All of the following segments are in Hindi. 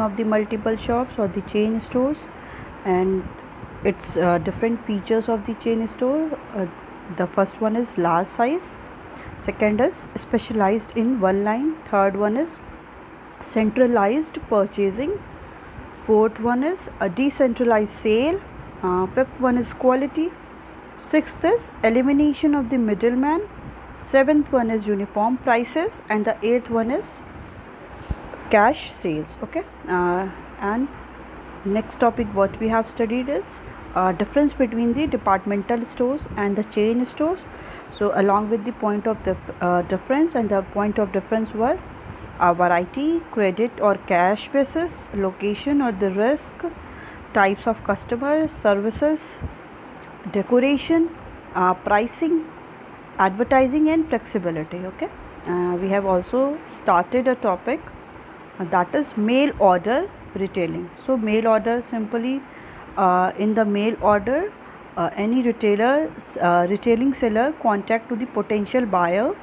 meaning of the multiple shops or the chain stores, and its different features of the chain store. The first one is large size, second is specialized in one line, third one is centralized purchasing, fourth one is a decentralized sale, fifth one is quality, sixth is elimination of the middleman, seventh one is uniform prices, and the eighth one is cash sales. Okay, and next topic what we have studied is difference between the departmental stores and the chain stores. So along with the point of the difference, and the point of difference were variety, credit or cash basis, location or the risk, types of customers, services, decoration, pricing, advertising and flexibility. Okay, we have also started a topic that is mail order retailing. So mail order, simply in the mail order, any retailing seller contact to the potential buyer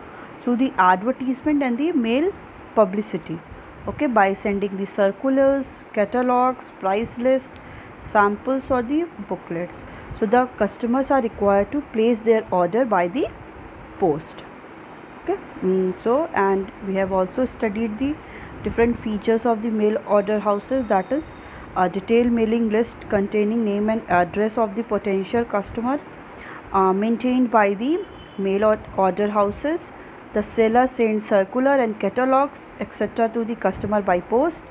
through the advertisement and the mail publicity, okay, by sending the circulars, catalogs, price list, samples or the booklets. So the customers are required to place their order by the post. Okay, so and we have also studied the different features of the mail order houses, that is a detailed mailing list containing name and address of the potential customer maintained by the mail order houses. The seller sends circular and catalogs etc. to the customer by post.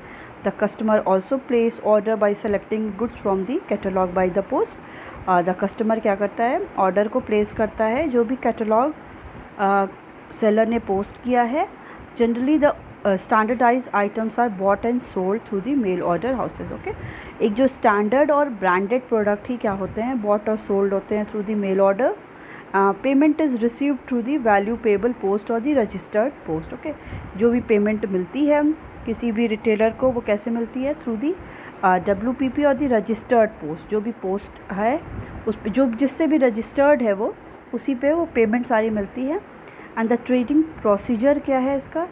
The customer also place order by selecting goods from the catalog by the post. The customer क्या करता है, order को place करता है जो भी catalog seller ने post किया है. Generally the standardized items are bought and sold through the mail order houses. Okay, एक जो standard और branded product ही क्या होते हैं, bought और sold होते हैं through the mail order. Payment is received through the value payable post और दी रजिस्टर्ड पोस्ट. ओके, जो भी पेमेंट मिलती है किसी भी रिटेलर को वो कैसे मिलती है, थ्रू दी WPP और दी रजिस्टर्ड पोस्ट. जो भी पोस्ट है उस पर जो जिससे भी रजिस्टर्ड है वो उसी पे वो पेमेंट सारी मिलती है. एंड द ट्रेडिंग प्रोसीजर क्या है इसका.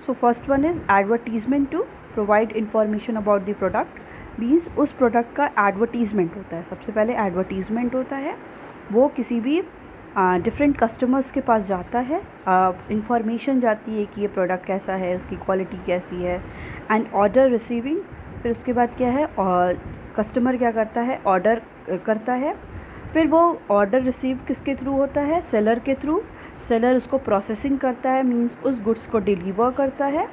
So first one is advertisement to provide information about the product. Means उस प्रोडक्ट का एडवर्टीजमेंट होता है. सबसे पहले एडवर्टीजमेंट होता है, वो किसी भी डिफरेंट कस्टमर्स के पास जाता है, इंफॉर्मेशन जाती है कि ये प्रोडक्ट कैसा है, उसकी क्वालिटी कैसी है. एंड ऑर्डर रिसीविंग, फिर उसके बाद क्या है, और कस्टमर क्या करता है, ऑर्डर करता है. फिर वो ऑर्डर रिसीव किसके थ्रू होता है, सेलर के थ्रू. सेलर उसको प्रोसेसिंग करता है, मींस उस गुड्स को डिलीवर करता है.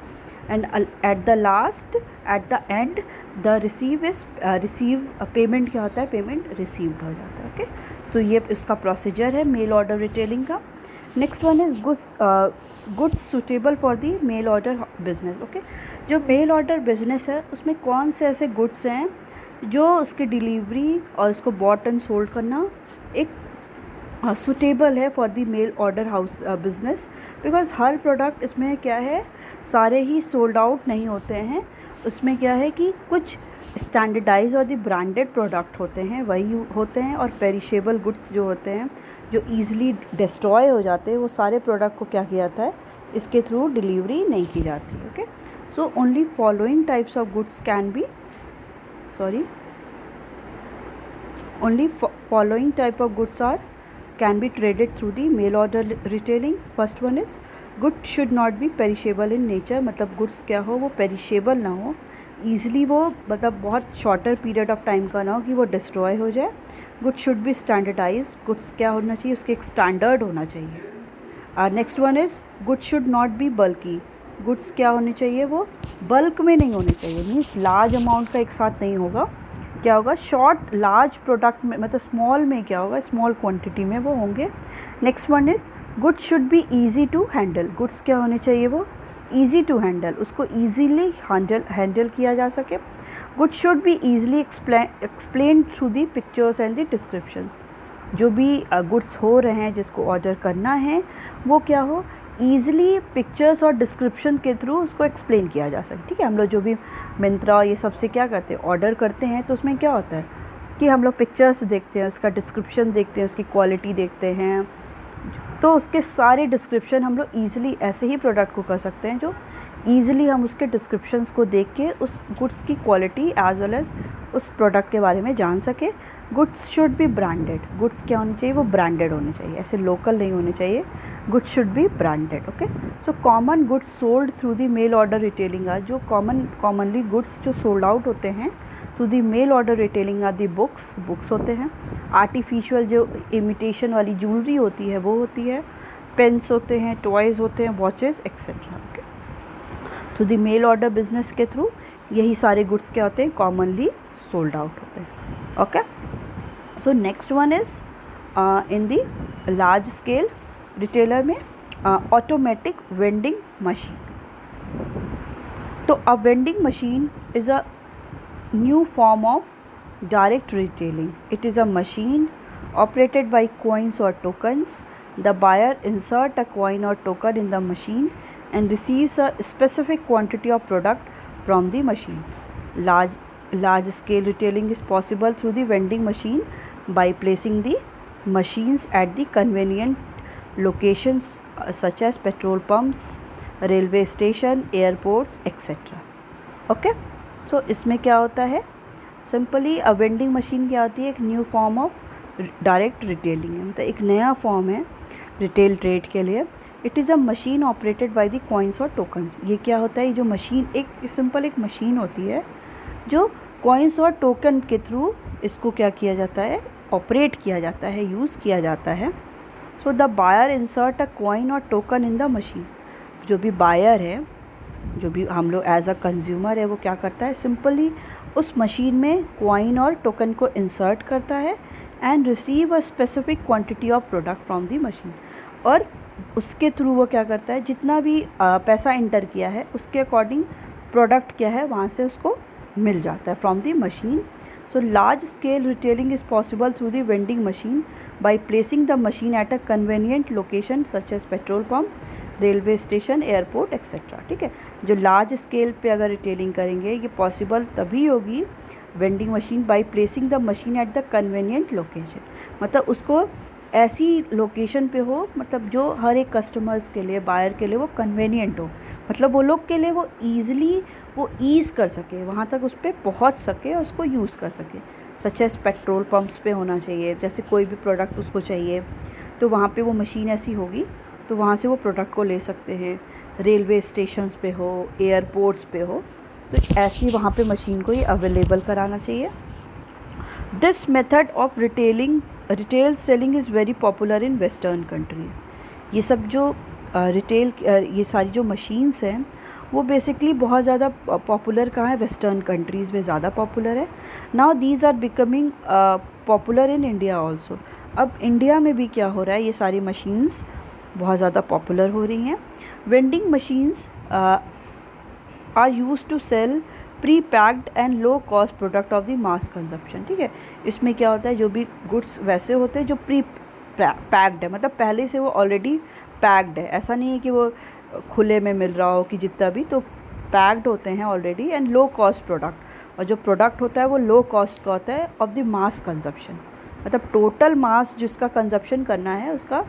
And at the last, at the end the receive payment क्या होता है, पेमेंट रिसीव्ड हो जाता है. ओके, तो ये इसका प्रोसीजर है मेल ऑर्डर रिटेलिंग का. Next one is goods suitable for the mail order business. Okay, जो मेल ऑर्डर बिजनेस है उसमें कौन से ऐसे गुड्स हैं जो उसकी डिलीवरी और उसको बॉट एंड सोल्ड करना एक सूटेबल है for the mail order house business. Because हर प्रोडक्ट इसमें क्या है, सारे ही सोल्ड आउट नहीं होते हैं. उसमें क्या है कि कुछ स्टैंडर्डाइज और दी ब्रांडेड प्रोडक्ट होते हैं, वही होते हैं. और पेरिशेबल गुड्स जो होते हैं जो ईज़िली डिस्ट्रॉय हो जाते हैं, वो सारे प्रोडक्ट को क्या किया जाता है, इसके थ्रू डिलीवरी नहीं की जाती. Okay, so only following types of goods can be only following type of goods can be traded through the mail order retailing. First one is good should not be perishable in nature. मतलब goods क्या हो, वो perishable ना हो, ईज़िली वो मतलब बहुत शॉर्टर पीरियड ऑफ टाइम का ना हो कि वो डिस्ट्रॉय हो जाए. Good should be standardized. Goods क्या होना चाहिए, उसके एक स्टैंडर्ड होना चाहिए. Next one is good should not be bulky. Goods क्या होने चाहिए, वो बल्क में नहीं होने चाहिए. मीन्स लार्ज अमाउंट का एक साथ नहीं होगा. क्या होगा, शॉर्ट लार्ज प्रोडक्ट में, मतलब स्मॉल में क्या होगा, स्मॉल क्वांटिटी में वो होंगे. Next one is good should be easy to handle. Goods क्या होने चाहिए, वो ईजी टू हैंडल, उसको ईजीली हैंडल किया जा सके. Good should be easily explain through the pictures and the description. जो भी गुड्स हो रहे हैं जिसको ऑर्डर करना है वो क्या हो, ईज़िली पिक्चर्स और डिस्क्रिप्शन के थ्रू उसको एक्सप्लेन किया जा सके. ठीक है, हम लोग जो भी मिंत्रा ये सबसे क्या करते हैं, ऑर्डर करते हैं, तो उसमें क्या होता है कि हम लोग पिक्चर्स देखते हैं, उसका डिस्क्रिप्शन देखते हैं, उसकी क्वालिटी देखते हैं. तो उसके सारे डिस्क्रिप्शन हम लोग ईज़िली ऐसे ही प्रोडक्ट को कर सकते हैं जो ईज़िली हम उसके डिस्क्रिप्शंस को देख के उस गुड्स की क्वालिटी एज वेल एज उस प्रोडक्ट के बारे में जान सके। Goods should be branded, goods क्या होने चाहिए, वो ब्रांडेड होने चाहिए, ऐसे लोकल नहीं होने चाहिए, goods should be branded. Okay, so common goods sold through the mail order retailing are, जो कॉमनली गुड्स जो सोल्ड आउट होते हैं through the mail order retailing are the books होते हैं, आर्टिफिशियल जो इमिटेशन वाली ज्वेलरी होती है वो होती है, पेन्स होते हैं, टॉयज़ होते हैं, वॉचेस एक्सेट्रा। ओके, तो द मेल ऑर्डर बिजनेस के थ्रू यही सारे गुड्स क्या होते हैं, कॉमनली सोल्ड आउट होते हैं। Okay, so next one is in the large scale retailer में ऑटोमेटिक वेंडिंग मशीन। तो a vending machine is a new form of direct retailing. It is a machine operated by coins or tokens. The buyer insert a coin or token in the machine and receives a specific quantity of product from the machine. Large scale retailing is possible through the vending machine by placing the machines at the convenient locations such as petrol pumps, railway station, airports, etc. Okay, so इसमें क्या होता है, सिंपली अ वेंडिंग मशीन क्या होती है, एक new form of direct retailing है, मतलब एक नया फॉर्म है रिटेल ट्रेड के लिए। It is a machine operated by the coins और टोकन्स। ये क्या होता है, ये जो मशीन एक सिंपल एक मशीन होती है जो कॉइन्स और टोकन के थ्रू इसको क्या किया जाता है, ऑपरेट किया जाता है, यूज़ किया जाता है। So the buyer insert a coin और टोकन इन द मशीन। जो भी बायर है, जो भी हम लोग एज अ कंज्यूमर है, वो क्या करता है, सिंपली उस मशीन में कॉइन और टोकन को इंसर्ट करता है and receive a specific quantity of product from the machine. और उसके थ्रू वो क्या करता है, जितना भी पैसा इंटर किया है उसके अकॉर्डिंग प्रोडक्ट क्या है वहाँ से उसको मिल जाता है from the machine. So large scale retailing is possible through the vending machine by placing the machine at a convenient location such as petrol pump, railway station, airport etcetera. ठीक है, जो लार्ज स्केल पे अगर रिटेलिंग करेंगे ये पॉसिबल तभी होगी vending machine by placing the machine at the convenient location, मतलब उसको ऐसी लोकेशन पे हो, मतलब जो हर एक कस्टमर्स के लिए, बायर के लिए वो कन्वेनियंट हो, मतलब वो लोग के लिए वो ईज़िली वो ईज़ कर सके, वहाँ तक उस पर पहुँच सके और उसको यूज़ कर सके। सच एज पेट्रोल पम्प्स पे होना चाहिए, जैसे कोई भी प्रोडक्ट उसको चाहिए तो वहाँ पे वो मशीन ऐसी होगी तो वहाँ से वो प्रोडक्ट को ले सकते हैं। रेलवे स्टेशंस पे हो, एयरपोर्ट्स पे हो, तो ऐसी वहाँ पे मशीन को ये अवेलेबल कराना चाहिए। This method of retail selling is very popular in western countries. ये सब जो ये सारी जो मशीन्स हैं वो बेसिकली बहुत ज़्यादा पॉपुलर कहाँ है, वेस्टर्न कंट्रीज़ में ज़्यादा पॉपुलर है। Now these are becoming popular in India also. अब इंडिया में भी क्या हो रहा है, ये सारी मशीन्स बहुत ज़्यादा पॉपुलर हो रही हैं। Vending machines are used to sell pre packed and low cost product of the mass consumption. ठीक है, इसमें क्या होता है, जो भी गुड्स वैसे होते हैं जो प्री पैक्ड है, मतलब पहले से वो ऑलरेडी पैक्ड है, ऐसा नहीं है कि वो खुले में मिल रहा हो कि जितना भी, तो पैक्ड होते हैं already and low cost product. और जो प्रोडक्ट होता है वो लो कॉस्ट का होता है ऑफ द मास कंजप्शन, मतलब टोटल मास जिसका कंजप्शन करना है उसका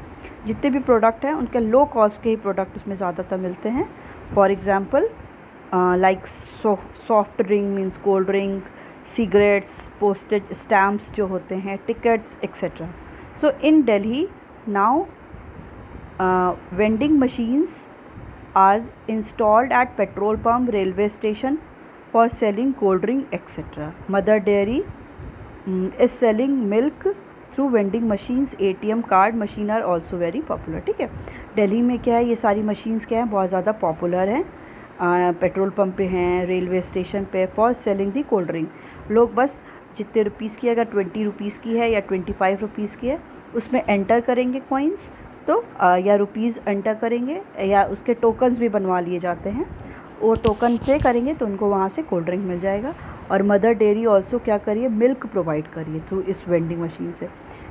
जितने भी प्रोडक्ट हैं उनके लो कॉस्ट के ही प्रोडक्ट उसमें ज़्यादातर मिलते हैं। For example like soft drink means cold drink, cigarettes, postage stamps जो होते हैं, tickets etcetera. So in Delhi now vending machines are installed at petrol pump, railway station for selling cold drink etcetera. Mother Dairy is selling milk through vending machines, ATM card machine are also very popular. ठीक है, दिल्ली में क्या है, ये सारी मशीन्स क्या हैं, बहुत ज़्यादा पॉपुलर हैं, पेट्रोल पंप पे हैं, रेलवे स्टेशन पे, for selling the cold drink. लोग बस जितने रुपीज़ की, अगर 20 रुपीज़ की है या 25 रुपीज़ की है, उसमें एंटर करेंगे कॉइन्स, तो या रुपीज़ एंटर करेंगे या उसके टोकन्स भी बनवा लिए जाते हैं, और टोकन पे करेंगे तो उनको वहाँ से कोल्ड ड्रिंक मिल जाएगा। और मदर डेयरी ऑल्सो क्या करिए, मिल्क प्रोवाइड करिए थ्रू इस वेंडिंग मशीन से।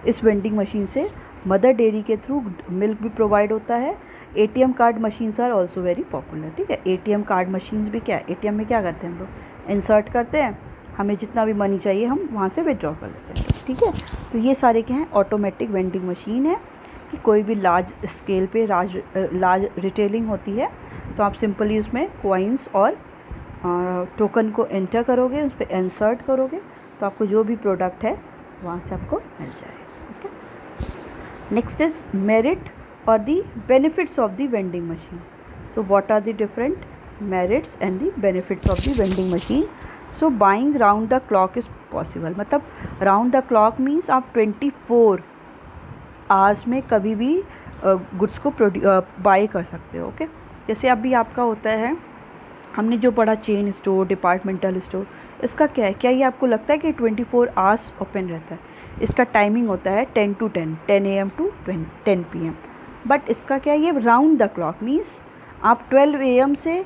इस वेंडिंग मशीन से मदर डेयरी के थ्रू मिल्क भी प्रोवाइड होता है। ATM card machines are also very popular. ठीक है, ATM कार्ड मशीन्स भी क्या है, ATM में क्या करते हैं हम लोग, इंसर्ट करते हैं, हमें जितना भी मनी चाहिए हम वहाँ से विड्रॉ कर लेते हैं। ठीक है, तो ये सारे क्या हैं, ऑटोमेटिक वेंडिंग मशीन है कि कोई भी लार्ज स्केल पे लार्ज रिटेलिंग होती है तो आप सिंपली उसमें कॉइन्स और टोकन को एंटर करोगे, उस पर इंसर्ट करोगे, तो आपको जो भी प्रोडक्ट है वहाँ से आपको मिल जाएगा। ओके, नेक्स्ट इज मेरिट और the benefits of the vending machine. So what are the different merits and the benefits of the vending machine. So buying round the clock is possible, मतलब राउंड द क्लॉक मीन्स आप 24 आवर्स में कभी भी गुड्स को बाई कर सकते हो। ओके, जैसे अभी आपका होता है, हमने जो पढ़ा चेन स्टोर, डिपार्टमेंटल स्टोर, इसका क्या है, क्या ये आपको लगता है कि 24 आवर्स ओपन रहता है? इसका टाइमिंग होता है 10 to 10, 10 AM to 10 PM। But इसका क्या है, ये राउंड द क्लॉक मीन्स आप 12 AM से,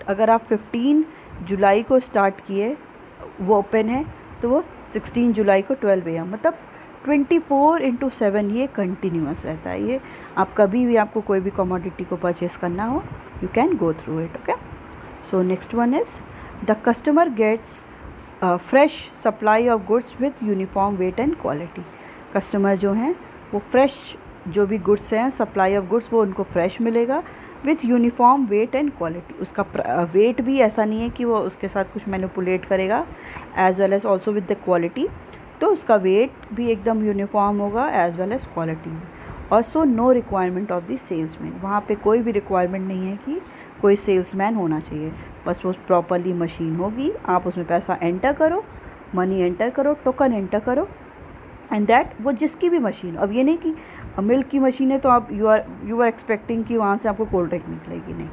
अगर आप 15 जुलाई को स्टार्ट किए वो ओपन है, तो वो 16 जुलाई को 12 AM, मतलब 24/7 ये कंटिन्यूस रहता है। ये आप कभी भी, आपको कोई भी कमोडिटी को परचेस करना हो, you can go through it. Okay, so next one is the customer gets fresh supply of goods with uniform weight and quality. Customer जो हैं वो फ्रेश, जो भी गुड्स हैं, सप्लाई ऑफ गुड्स, वो उनको फ्रेश मिलेगा with uniform weight and quality. उसका वेट भी ऐसा नहीं है कि वो उसके साथ कुछ मैनिपुलेट करेगा, as well as also with the quality. तो उसका वेट भी एकदम यूनिफॉर्म होगा, एज वेल एज क्वालिटी भी। Also no requirement of the salesman, वहाँ पे कोई भी रिक्वायरमेंट नहीं है कि कोई सेल्समैन होना चाहिए, बस वो प्रॉपरली मशीन होगी, आप उसमें पैसा एंटर करो, मनी एंटर करो, टोकन एंटर करो, एंड दैट वो जिसकी भी मशीन। अब ये नहीं कि मिल्क की मशीन है तो आप यू आर एक्सपेक्टिंग कि वहाँ से आपको कोल्ड ड्रिंक निकलेगी, नहीं।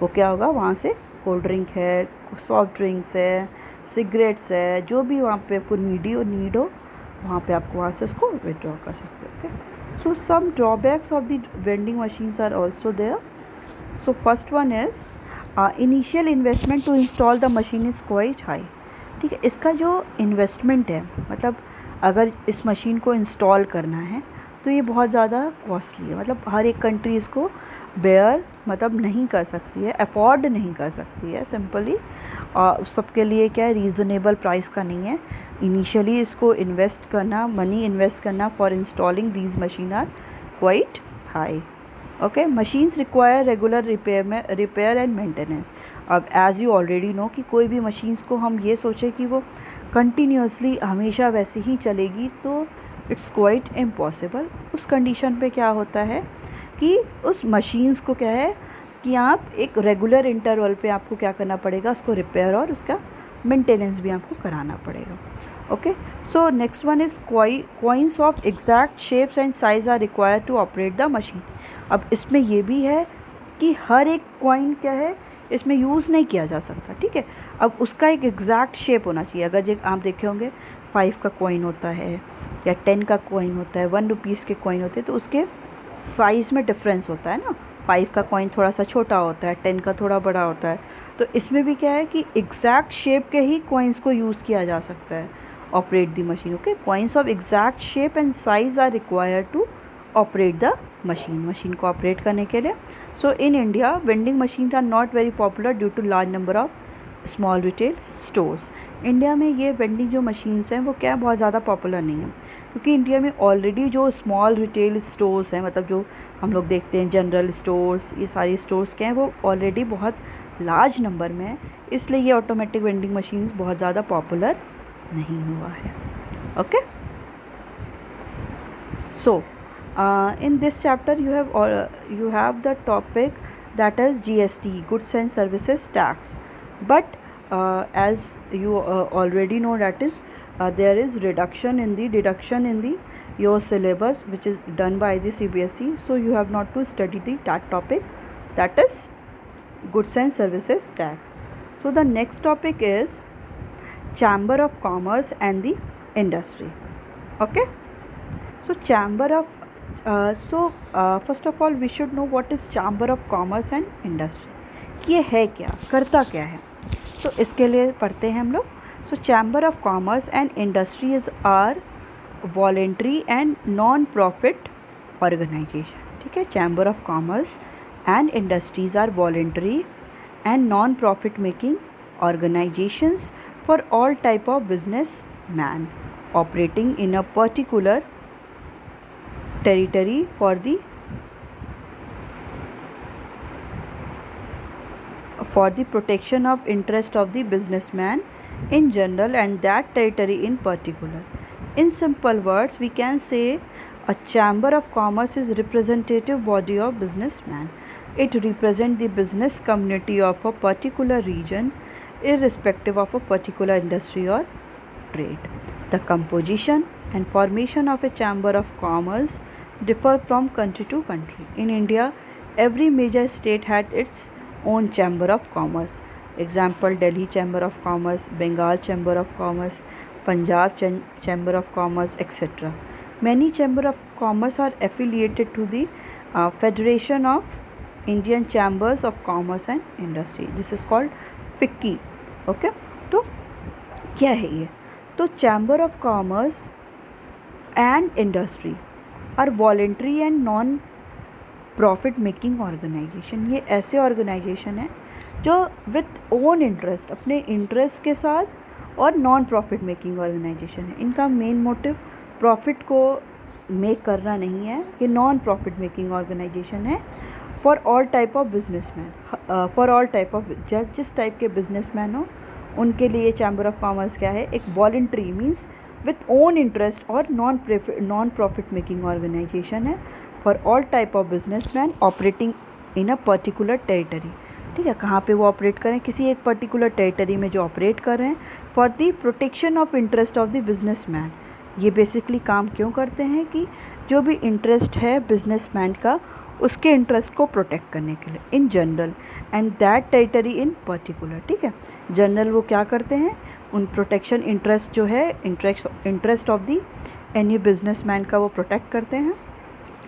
वो क्या होगा, वहाँ से कोल्ड ड्रिंक है, सॉफ्ट ड्रिंक्स है, सिगरेट्स है, जो भी वहाँ पे आपको नीड हो, वहाँ पे आपको वहाँ से उसको विड्रॉ कर सकते हो। Okay, so some drawbacks of the vending machines are also there. So first one is initial investment to install the machine is quite high. ठीक है, इसका जो इन्वेस्टमेंट है, मतलब अगर इस मशीन को इंस्टॉल करना है तो ये बहुत ज़्यादा कॉस्टली है, मतलब हर एक कंट्री इसको बेयर मतलब नहीं कर सकती है, अफोर्ड नहीं कर सकती है सिंपली। सबके लिए क्या है, रीज़नेबल प्राइस का नहीं है। इनिशियली इसको इन्वेस्ट करना, मनी इन्वेस्ट करना for installing these machine are quite high. Okay, machines require regular repair and maintenance. अब एज़ यू ऑलरेडी नो कि कोई भी मशीन्स को हम ये सोचें कि वो कंटिन्यूसली हमेशा वैसे ही चलेगी, तो इट्स क्वाइट इम्पॉसिबल। उस कंडीशन पे क्या होता है कि उस मशीन्स को क्या है कि आप एक रेगुलर इंटरवल पे आपको क्या करना पड़ेगा, उसको रिपेयर और उसका मेंटेनेंस भी आपको कराना पड़ेगा। Okay, so next one is coins of exact shapes and size are required to operate the machine. अब इसमें ये भी है कि हर एक कॉइन क्या है, इसमें यूज़ नहीं किया जा सकता। ठीक है, अब उसका एक एग्जैक्ट शेप होना चाहिए। अगर आप देखे होंगे 5 का कॉइन होता है या 10 का कॉइन होता है, 1 रुपीज़ के कॉइन होते हैं, तो उसके साइज़ में डिफरेंस होता है ना। 5 का कॉइन थोड़ा सा छोटा होता है, 10 का थोड़ा बड़ा होता है। तो इसमें भी क्या है कि एग्जैक्ट शेप के ही कॉइन्स को यूज़ किया जा सकता है operate the machine. Okay, coins of exact shape and size are required to operate the machine को ऑपरेट करने के लिए। So in India vending machines are not very popular due to large number of small retail stores. India में ये वेंडिंग जो मशीन्स हैं वो क्या बहुत ज़्यादा पॉपुलर नहीं है, क्योंकि इंडिया में ऑलरेडी जो स्मॉल रिटेल स्टोर्स हैं, मतलब जो हम लोग देखते हैं जनरल स्टोर्स, ये सारी स्टोर्स क्या हैं वो ऑलरेडी बहुत लार्ज नंबर में है, इसलिए ये ऑटोमेटिक वेंडिंग मशीन्स बहुत ज़्यादा पॉपुलर नहीं हुआ है। Okay, so in this chapter you have the topic that is GST, goods and services tax, but as you already know that is there is deduction in the your syllabus which is done by the CBSE, so you have not to study that topic, that is goods and services tax. So the next topic is Chamber of Commerce and the Industry. Okay, so Chamber of first of all we should know what is Chamber of Commerce and Industry। ये है क्या, करता क्या है, तो इसके लिए पढ़ते हैं हम लोग। So chamber of commerce and industries are voluntary and non profit organisation. ठीक है, chamber of commerce and industries are voluntary and non profit making organisations for all type of business man operating in a particular territory for the for the protection of interest of the businessman in general and that territory in particular. In simple words, we can say a chamber of commerce is representative body of businessman. It represents the business community of a particular region irrespective of a particular industry or trade. The composition and formation of a chamber of commerce differ from country to country. In India, every major state had its own chamber of commerce. Example, Delhi Chamber of Commerce, Bengal Chamber of Commerce, Punjab Chamber of Commerce, etc. Many Chamber of Commerce are affiliated to the Federation of Indian Chambers of Commerce and Industry. This is called FICCI. Okay? तो क्या है ये? तो Chamber of Commerce and Industry are voluntary and non profit making organization. ये ऐसे ऑर्गेनाइजेशन है जो विथ ओन इंटरेस्ट, अपने इंटरेस्ट के साथ, और नॉन प्रॉफिट मेकिंग ऑर्गेनाइजेशन है. इनका मेन मोटिव प्रॉफिट को मेक करना नहीं है. ये नॉन प्रॉफिट मेकिंग ऑर्गेनाइजेशन है for all type of businessman, for all type of जिस टाइप के बिजनेसमैन हो उनके लिए चैम्बर ऑफ कॉमर्स क्या है, एक voluntary means with own interest और नॉन प्रॉफिट मेकिंग ऑर्गेनाइजेशन है for all type of businessman operating in a particular territory. ठीक है, कहाँ पे वो ऑपरेट करें, किसी एक पर्टिकुलर टेरिटरी में जो ऑपरेट कर रहे हैं for the protection of interest of the businessman. ये बेसिकली काम क्यों करते हैं कि जो भी इंटरेस्ट है बिजनेसमैन का उसके इंटरेस्ट को प्रोटेक्ट करने के लिए in general and that territory in particular. ठीक है, जनरल वो क्या करते हैं, उन प्रोटेक्शन इंटरेस्ट जो है interest of the any businessman का वो प्रोटेक्ट करते हैं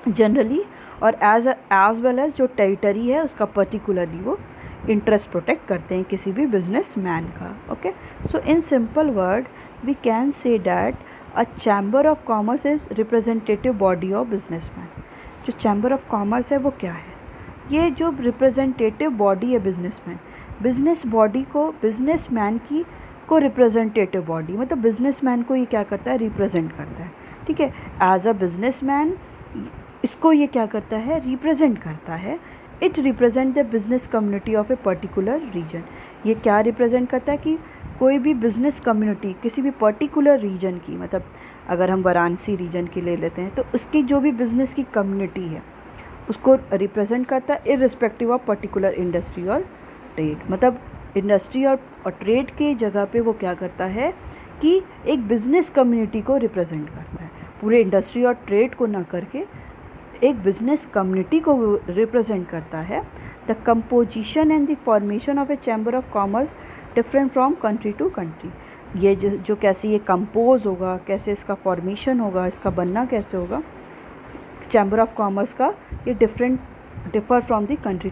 जनरली, और एज वेल एज जो टेरिटरी है उसका पर्टिकुलरली वो इंटरेस्ट प्रोटेक्ट करते हैं किसी भी बिजनेसमैन का. Okay, so in simple word we can say that a chamber of commerce is representative body of businessman. जो चैम्बर ऑफ कॉमर्स है वो क्या है, ये जो रिप्रेजेंटेटिव बॉडी है बिजनेस बॉडी को, बिजनेसमैन की को रिप्रेजेंटेटिव बॉडी, मतलब बिजनेसमैन को ये क्या करता है, रिप्रेजेंट करता है. ठीक है, एज अ बिजनेसमैन इसको ये क्या करता है, रिप्रेजेंट करता है. It represent the business community of a particular region. ये क्या रिप्रेजेंट करता है कि कोई भी बिजनेस कम्युनिटी किसी भी पर्टिकुलर रीजन की, मतलब अगर हम वाराणसी रीजन की ले लेते हैं तो उसकी जो भी बिज़नेस की कम्युनिटी है उसको रिप्रेजेंट करता है इररिस्पेक्टिव ऑफ पर्टिकुलर इंडस्ट्री और ट्रेड. मतलब इंडस्ट्री और ट्रेड के जगह पे वो क्या करता है कि एक बिज़नेस कम्युनिटी को रिप्रेजेंट करता है, पूरे इंडस्ट्री और ट्रेड को ना करके एक बिज़नेस कम्युनिटी को रिप्रेजेंट करता है. The composition and the formation of a chamber of commerce different from country to country. ये जो कैसे ये कंपोज होगा, कैसे इसका फॉर्मेशन होगा, इसका बनना कैसे होगा चैम्बर ऑफ कॉमर्स का, ये differ from the country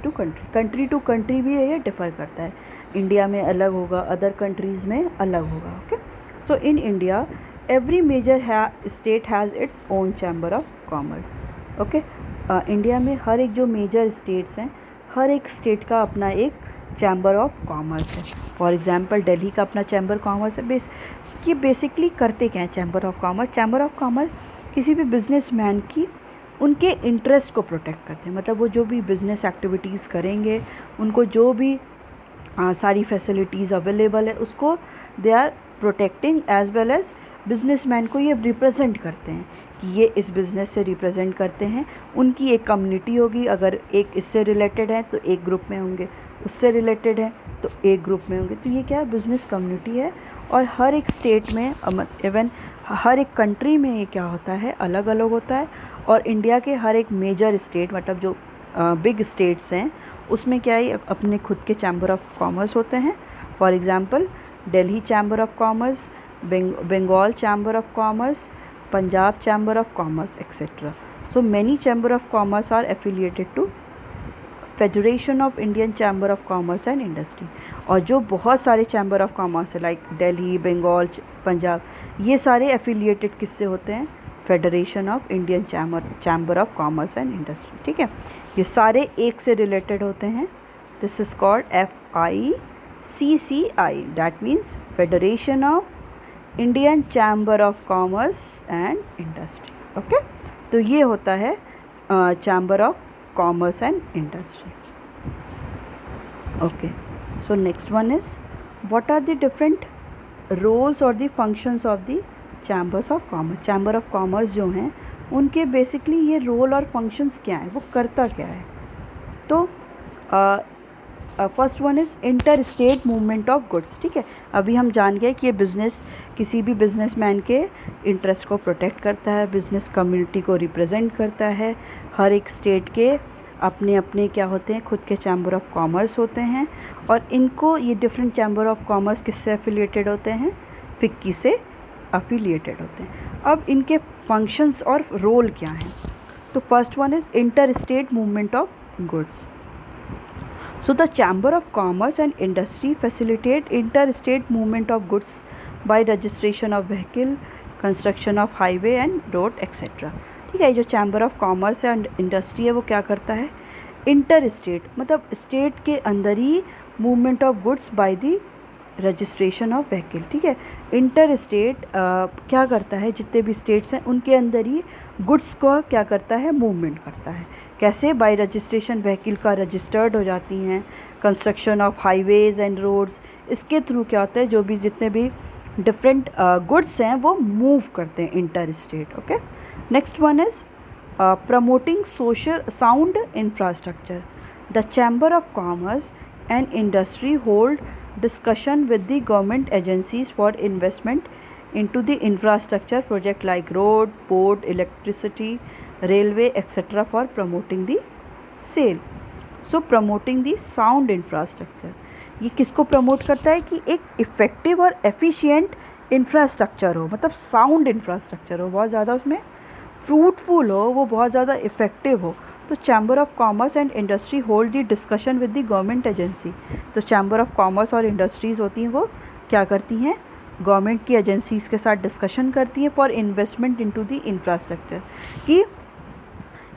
to country भी है, ये डिफ़र करता है. इंडिया में अलग होगा, अदर कंट्रीज़ में अलग होगा. Okay, so in India every major state has its own chamber of commerce. Okay, India में हर एक जो मेजर स्टेट्स हैं, हर एक स्टेट का अपना एक चैम्बर ऑफ कॉमर्स है. फॉर एग्जांपल दिल्ली का अपना चैम्बर कॉमर्स है. ये बेसिकली करते क्या हैं चैम्बर ऑफ कॉमर्स किसी भी बिजनेसमैन की उनके इंटरेस्ट को प्रोटेक्ट करते हैं. मतलब वो जो भी बिज़नेस एक्टिविटीज़ करेंगे उनको जो भी सारी फैसिलिटीज़ अवेलेबल है उसको they are protecting, as well as businessman को ये रिप्रेजेंट करते हैं कि ये इस बिज़नेस से रिप्रेजेंट करते हैं. उनकी एक कम्युनिटी होगी, अगर एक इससे रिलेटेड है तो एक ग्रुप में होंगे, उससे रिलेटेड है तो एक ग्रुप में होंगे. तो ये क्या बिज़नेस कम्युनिटी है. और हर एक स्टेट में, इवन हर एक कंट्री में ये क्या होता है, अलग अलग होता है. और इंडिया के हर एक मेजर स्टेट, मतलब जो बिग स्टेट्स हैं उसमें क्या है, अपने खुद के चैम्बर ऑफ कॉमर्स होते हैं. For example Delhi chamber of commerce, Bengal chamber of commerce, Punjab chamber of commerce, etcetera. So many chamber of commerce are affiliated to federation of Indian chamber of commerce and industry. और जो बहुत सारे चैम्बर ऑफ कॉमर्स है लाइक दिल्ली, बंगाल, पंजाब, ये सारे एफिलिएटेड किससे होते हैं, federation of Indian chamber of commerce and industry. ठीक है, ये सारे एक से रिलेटेड होते हैं. This is called FICCI, that means federation of Indian chamber of commerce and industry. Okay, तो ये होता है chamber of commerce and industry. Okay, So next one is, what are the different roles or the functions of the chambers of commerce? Chamber of commerce जो हैं उनके बेसिकली ये रोल और फंक्शंस क्या हैं, वो करता क्या है? तो first one is inter state movement of goods. ठीक है, अभी हम जान गए कि ये बिज़नेस किसी भी बिजनेसमैन के इंटरेस्ट को प्रोटेक्ट करता है, बिज़नेस कम्युनिटी को रिप्रेजेंट करता है. हर एक स्टेट के अपने अपने क्या होते हैं, खुद के चैम्बर ऑफ कॉमर्स होते हैं, और इनको ये डिफरेंट चैम्बर ऑफ कॉमर्स किससे एफिलिएटेड होते हैं? फिक्की से एफिलिएटेड होते हैं. अब इनके फंक्शंस और रोल क्या हैं? तो first one is inter state movement of goods. So the Chamber of Commerce and Industry facilitate interstate movement of goods by registration of vehicle, construction of highway and road etc. ठीक है, जो chamber of commerce and industry है वो क्या करता है? इंटर स्टेट मतलब स्टेट के अंदर ही movement of goods by the registration of vehicle. ठीक है, इंटर स्टेट क्या करता है, जितने भी स्टेट्स हैं उनके अंदर ही गुड्स को क्या करता है? मूवमेंट करता है. कैसे? बाय रजिस्ट्रेशन व्हीकल का रजिस्टर्ड हो जाती हैं, construction of highways and roads, इसके थ्रू क्या होता है, जो भी जितने भी डिफरेंट गुड्स हैं वो मूव करते हैं inter state. Okay, next one is promoting social sound infrastructure. The chamber of commerce and industry hold discussion with the government agencies for investment into the infrastructure project like road, port, electricity, railway etc. for promoting the sale. So promoting the sound infrastructure, ये किसको प्रमोट करता है कि एक इफ़ेक्टिव और एफिशिएंट इंफ्रास्ट्रक्चर हो, मतलब साउंड इंफ्रास्ट्रक्चर हो, बहुत ज़्यादा उसमें फ्रूटफुल हो, वो बहुत ज़्यादा इफ़ेक्टिव हो. तो chamber of commerce and industry hold the discussion with the government agency. तो चैम्बर ऑफ कॉमर्स और इंडस्ट्रीज़ होती हैं वो क्या करती हैं? गवर्नमेंट की एजेंसीज़ के साथ डिस्कशन करती हैं for investment into the infrastructure, कि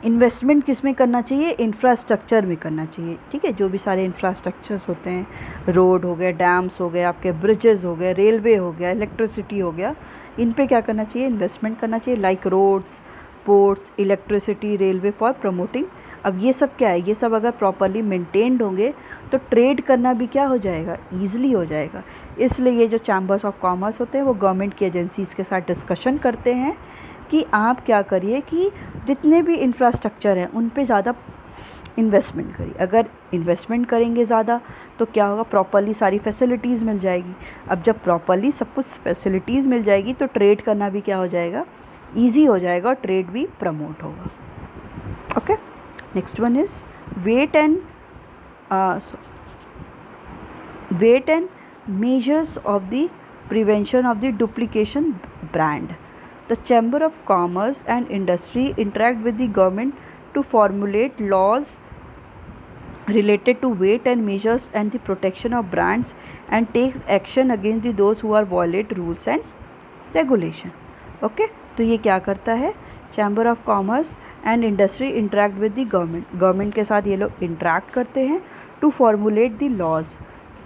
इन्वेस्टमेंट किस में करना चाहिए? इंफ्रास्ट्रक्चर में करना चाहिए. ठीक है, जो भी सारे इंफ्रास्ट्रक्चर्स होते हैं, रोड हो गए, डैम्स हो गए, आपके ब्रिजेस हो गए, रेलवे हो गया, इलेक्ट्रिसिटी हो गया, इन पे क्या करना चाहिए? इन्वेस्टमेंट करना चाहिए, like roads, ports, electricity, railway, for promoting. अब ये सब क्या है? ये सब अगर प्रॉपरली मेंटेन्ड होंगे तो ट्रेड करना भी क्या हो जाएगा? ईजिली हो जाएगा. इसलिए ये जो चैम्बर्स ऑफ कॉमर्स होते हैं वो गवर्नमेंट की एजेंसीज़ के साथ डिस्कशन करते हैं कि आप क्या करिए कि जितने भी इंफ्रास्ट्रक्चर हैं उन पे ज़्यादा इन्वेस्टमेंट करिए. अगर इन्वेस्टमेंट करेंगे ज़्यादा तो क्या होगा? प्रॉपरली सारी फैसिलिटीज़ मिल जाएगी. अब जब प्रॉपरली सब कुछ फैसिलिटीज़ मिल जाएगी तो ट्रेड करना भी क्या हो जाएगा? ईजी हो जाएगा, और ट्रेड भी प्रमोट होगा. Okay, next one is weight and measures of the prevention of the duplication brand. The Chamber of Commerce and Industry interact with the government to formulate laws related to weight and measures and the protection of brands and take action against those who are violate rules and regulation. Okay, तो ये क्या करता है? Chamber of commerce and industry interact with the government. Government के साथ ये लोग इंटरेक्ट करते हैं टू फॉर्मुलेट द लॉज.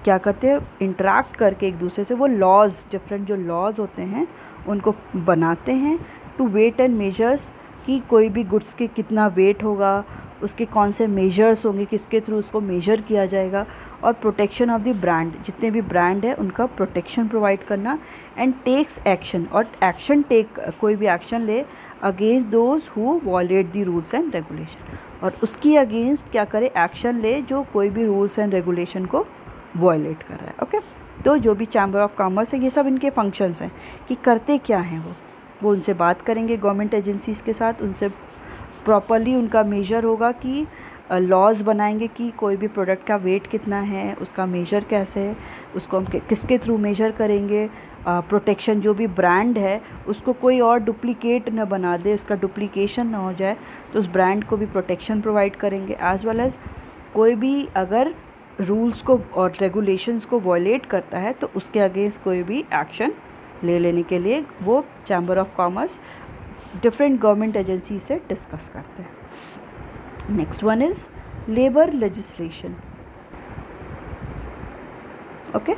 क्या करते हैं? इंटरेक्ट करके एक दूसरे से वो लॉज, डिफरेंट जो लॉज होते हैं उनको बनाते हैं. टू वेट एंड मेजर्स, कि कोई भी गुड्स के कितना वेट होगा, उसके कौन से मेजर्स होंगे, किसके थ्रू उसको मेजर किया जाएगा, और प्रोटेक्शन ऑफ द ब्रांड, जितने भी ब्रांड है उनका प्रोटेक्शन प्रोवाइड करना. एंड टेक्स एक्शन, और एक्शन कोई भी एक्शन ले against those who wallet the rules and regulation, और उसकी अगेंस्ट क्या करे? एक्शन ले जो कोई भी रूल्स एंड रेगुलेशन को वॉयलेट कर रहा है. ओके, तो जो भी चैम्बर ऑफ कॉमर्स है ये सब इनके फंक्शंस हैं कि करते क्या हैं. वो उनसे बात करेंगे गवर्नमेंट एजेंसीज़ के साथ, उनसे प्रॉपरली उनका मेजर होगा कि लॉज बनाएंगे कि कोई भी प्रोडक्ट का वेट कितना है, उसका मेजर कैसे है, उसको हम किसके थ्रू मेजर करेंगे. प्रोटेक्शन, जो भी ब्रांड है उसको कोई और डुप्लीकेट न बना दे, उसका डुप्लीकेशन ना हो जाए, तो उस ब्रांड को भी प्रोटेक्शन प्रोवाइड करेंगे. एज वेल एज़ कोई भी अगर रूल्स को और रेगुलेशंस को वॉयलेट करता है तो उसके अगेंस्ट कोई भी एक्शन ले लेने के लिए वो chamber of commerce different government agency से डिस्कस करते हैं. Next one is labour legislation. Okay,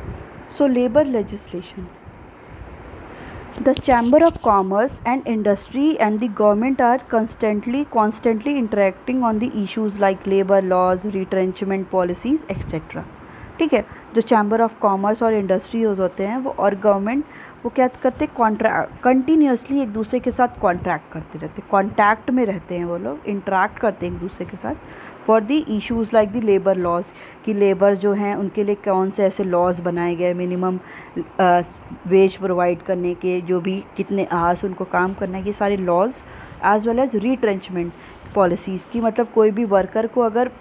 so labour legislation. The Chamber of Commerce and Industry and the government are constantly interacting on the issues like labor laws, retrenchment policies, etc. ठीक है, जो चैम्बर ऑफ कॉमर्स और इंडस्ट्रीज होते हैं वो और गवर्नमेंट वो क्या करते हैं, कॉन्ट्रैक्ट कंटिन्यूसली एक दूसरे के साथ कॉन्ट्रैक्ट करते रहते हैं, कॉन्टैक्ट में रहते हैं, वो लोग इंटरेक्ट करते हैं एक दूसरे के साथ for the issues like the labour laws, कि लेबर जो हैं उनके लिए कौन से ऐसे लॉज बनाए गए मिनिमम वेज प्रोवाइड करने के, जो भी कितने आवर्स उनको काम करना है, ये सारे laws as well as retrenchment policies की, मतलब कोई भी वर्कर को अगर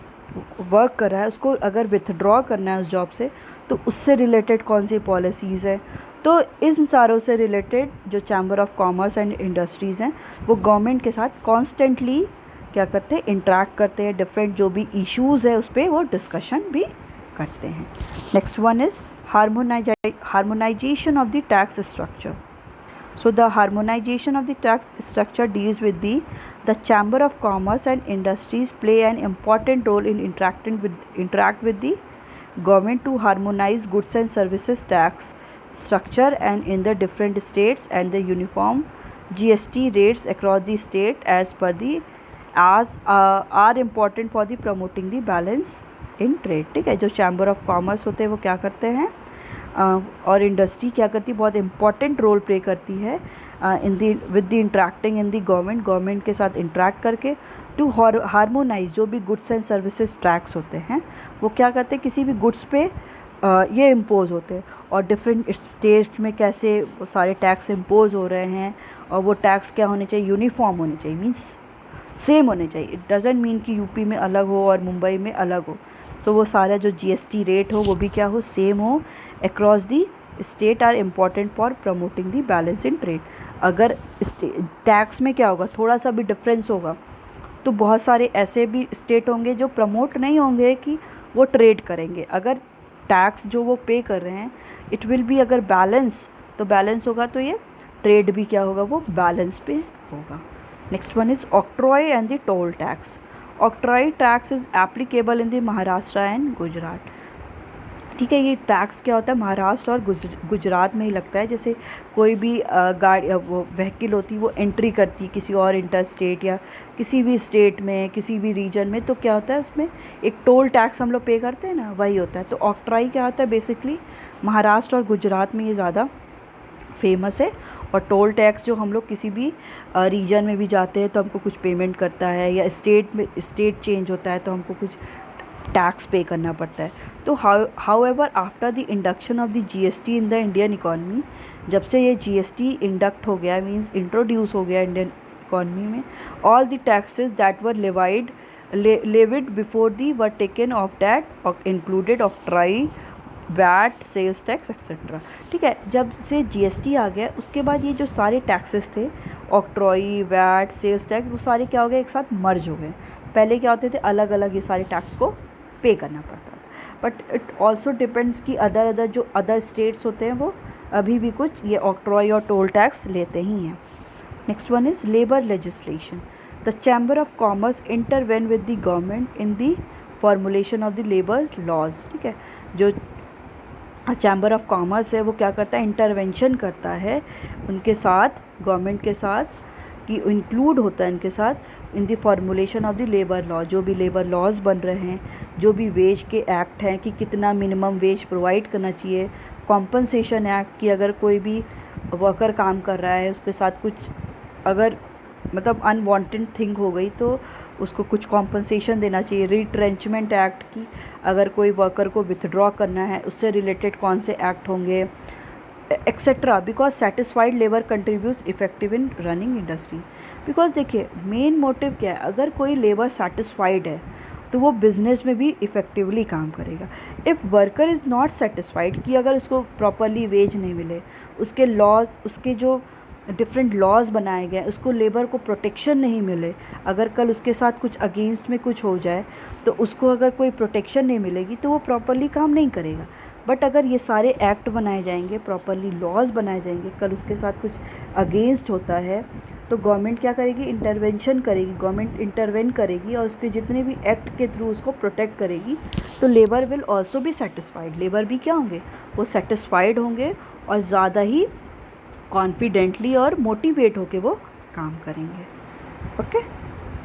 वर्क कर रहा है उसको अगर विथड्रॉ करना है उस जॉब से तो उससे रिलेटेड कौन सी पॉलिसीज़ है। तो इन सारों से रिलेटेड जो chamber of commerce and industries हैं वो गवर्नमेंट के साथ कॉन्स्टेंटली क्या करते हैं, इंटरेक्ट करते हैं, डिफरेंट जो भी इश्यूज़ है उस पर वो डिस्कशन भी करते हैं। Next one is harmonisation of the tax structure. So the harmonization of the tax structure deals with the Chamber of Commerce and Industries play an important role in interact with the government to harmonize goods and services tax structure and in the different states and the uniform GST rates across the state as per the are important for the promoting the balance in trade। ठीक है, जो चैम्बर ऑफ कॉमर्स होते हैं वो क्या करते हैं और इंडस्ट्री क्या करती है, बहुत इंपॉर्टेंट रोल प्ले करती है in the with the interacting in the government के साथ इंटरेक्ट करके टू हार्मोनाइज जो भी गुड्स एंड सर्विसेज टैक्स होते हैं वो क्या करते हैं, किसी भी गुड्स पे ये इम्पोज होते हैं और डिफरेंट स्टेट में कैसे वो सारे टैक्स इम्पोज हो रहे हैं और वो टैक्स क्या होने चाहिए, यूनिफॉर्म होने चाहिए, मीन्स सेम होने चाहिए। इट डजेंट मीन कि यूपी में अलग हो और मुंबई में अलग हो, तो वो सारा जो जीएसटी रेट हो वो भी क्या हो, सेम हो across the state are important for promoting the balance in trade. अगर टैक्स में क्या होगा, थोड़ा सा भी डिफरेंस होगा तो बहुत सारे ऐसे भी स्टेट होंगे जो प्रमोट नहीं होंगे कि वो ट्रेड करेंगे। अगर टैक्स जो वो पे कर रहे हैं इट विल बी अगर बैलेंस, तो बैलेंस होगा तो ये ट्रेड भी क्या होगा, वो बैलेंस पे होगा। Next one is octroi and the toll tax. Octroi tax is applicable in the Maharashtra and Gujarat. ठीक है, ये टैक्स क्या होता है, महाराष्ट्र और गुजरात में ही लगता है। जैसे कोई भी गाड़ी वो व्हीकल होती है वो एंट्री करती है किसी और इंटर स्टेट या किसी भी स्टेट में किसी भी रीजन में, तो क्या होता है उसमें एक टोल टैक्स हम लोग पे करते हैं ना, वही होता है। तो ऑक्ट्रॉय क्या होता है, बेसिकली महाराष्ट्र और गुजरात में ये ज़्यादा फेमस है। और टोल टैक्स जो हम लोग किसी भी रीजन में भी जाते हैं तो हमको कुछ पेमेंट करता है, या स्टेट चेंज होता है तो हमको कुछ टैक्स पे करना पड़ता है। तो however after the induction of the GST in the Indian economy, जब से ये जीएसटी इंडक्ट हो गया मींस इंट्रोड्यूस हो गया इंडियन इकॉनमी में, all the taxes that were levied before the were taken off that included octroi, VAT, sales tax etcetera. ठीक है, जब से जीएसटी आ गया उसके बाद ये जो सारे टैक्सेस थे ऑक्ट्रॉय, वैट, सेल्स टैक्स, वो सारे क्या हो गए, एक साथ मर्ज हो गए। पहले क्या होते थे, अलग अलग ये सारे टैक्स को पे करना पड़ता था। बट इट ऑल्सो डिपेंड्स कि अदर स्टेट्स होते हैं वो अभी भी कुछ ये ऑक्ट्रॉय और टोल टैक्स लेते ही हैं। Next one is labour legislation. The chamber of commerce intervene with the government in the formulation of the labour laws. ठीक है, जो चैम्बर ऑफ कॉमर्स है वो क्या करता है, इंटरवेंशन करता है उनके साथ, गवर्नमेंट के साथ, कि इंक्लूड होता है इनके साथ इन the formulation of the labour law. जो भी लेबर लॉज बन रहे हैं, जो भी वेज के एक्ट हैं कि कितना मिनिमम वेज प्रोवाइड करना चाहिए, कॉम्पनसेशन एक्ट कि अगर कोई भी वर्कर काम कर रहा है उसके साथ कुछ अगर मतलब अनवांटेड थिंग हो गई तो उसको कुछ कॉम्पनसेशन देना चाहिए, रिट्रेंचमेंट एक्ट की अगर कोई वर्कर को विथड्रॉ करना है उससे रिलेटेड कौन से एक्ट होंगे, etcetera. Because satisfied labour contributes effective in running industry. Because देखिए मेन मोटिव क्या है, अगर कोई लेबर सेटिस्फाइड है तो वो बिज़नेस में भी इफ़ेक्टिवली काम करेगा। If worker is not satisfied कि अगर उसको प्रॉपरली वेज नहीं मिले, उसके लॉज, उसके जो डिफरेंट लॉज बनाए गए उसको लेबर को प्रोटेक्शन नहीं मिले, अगर कल उसके साथ कुछ अगेंस्ट में कुछ हो जाए तो उसको अगर कोई प्रोटेक्शन नहीं मिलेगी तो वो प्रॉपरली काम नहीं करेगा। बट अगर ये सारे एक्ट बनाए जाएंगे, प्रॉपरली लॉज बनाए जाएंगे, कल उसके साथ कुछ अगेंस्ट होता है तो गवर्नमेंट क्या करेगी, इंटरवेंशन करेगी, गवर्नमेंट इंटरवेन करेगी और उसके जितने भी एक्ट के थ्रू उसको प्रोटेक्ट करेगी। तो लेबर विल ऑल्सो भी सेटिस्फाइड, लेबर भी क्या होंगे, वो सेटिस्फाइड होंगे और ज़्यादा ही कॉन्फिडेंटली और मोटिवेट होके वो काम करेंगे। Okay,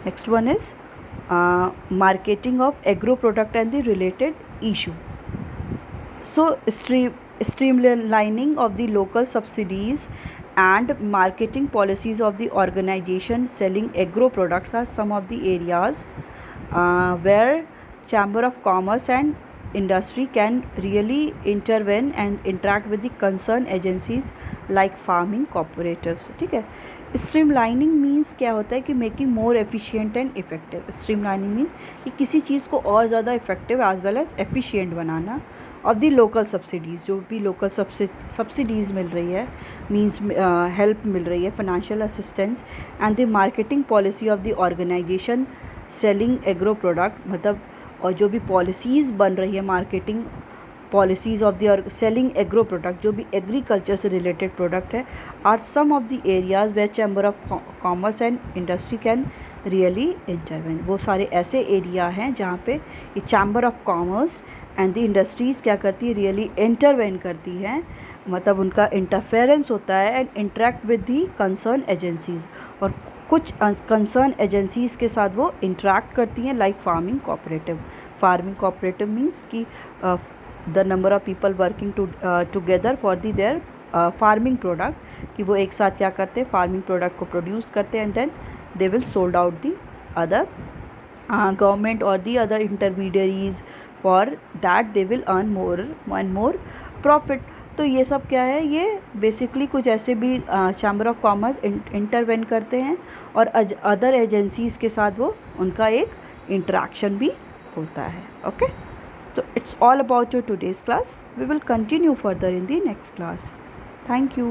next one is marketing of agro product and the related issue. So streamlining of the local subsidies and marketing policies of the organization selling agro products are some of the areas where Chamber of Commerce and Industry can really intervene and interact with the concerned agencies like farming cooperatives. ठीक है. स्ट्रीमलाइनिंग मीन्स क्या होता है कि making more efficient and effective. Streamlining mean कि किसी चीज़ को और ज़्यादा effective as well as efficient बनाना. ऑफ दी लोकल सब्सिडीज़, जो भी लोकल सब्सिडीज़ मिल रही है, मीन्स हेल्प मिल रही है, financial assistance, and the marketing policy of the organization selling agro product. मतलब और जो भी पॉलिसीज़ बन रही है, marketing policies of the selling agro product, जो भी एग्रीकल्चर से रिलेटेड प्रोडक्ट है, are some of the areas where chamber of commerce and industry can really intervene. वो सारे ऐसे एरिया हैं जहाँ पे ये chamber of commerce and the industries क्या करती है, रियली इंटरवेन करती हैं. मतलब उनका इंटरफेरेंस होता है and interact with the concern agencies. और कुछ कंसर्न एजेंसीज़ के साथ वो इंटरेक्ट करती हैं like farming cooperative. Farming cooperative means कि the number of people working together for the their farming product, कि वो एक साथ क्या करते हैं, फार्मिंग प्रोडक्ट को प्रोड्यूस करते हैं and then they will sold out the other government और the other intermediaries. For that they will earn more and more profit. तो ये सब क्या है, ये बेसिकली कुछ ऐसे भी चैम्बर ऑफ कॉमर्स इंटरवेन करते हैं और अदर एजेंसीज़ के साथ वो उनका एक इंटरेक्शन भी होता है. Okay, so it's all about your today's class. We will continue further in the next class. Thank you.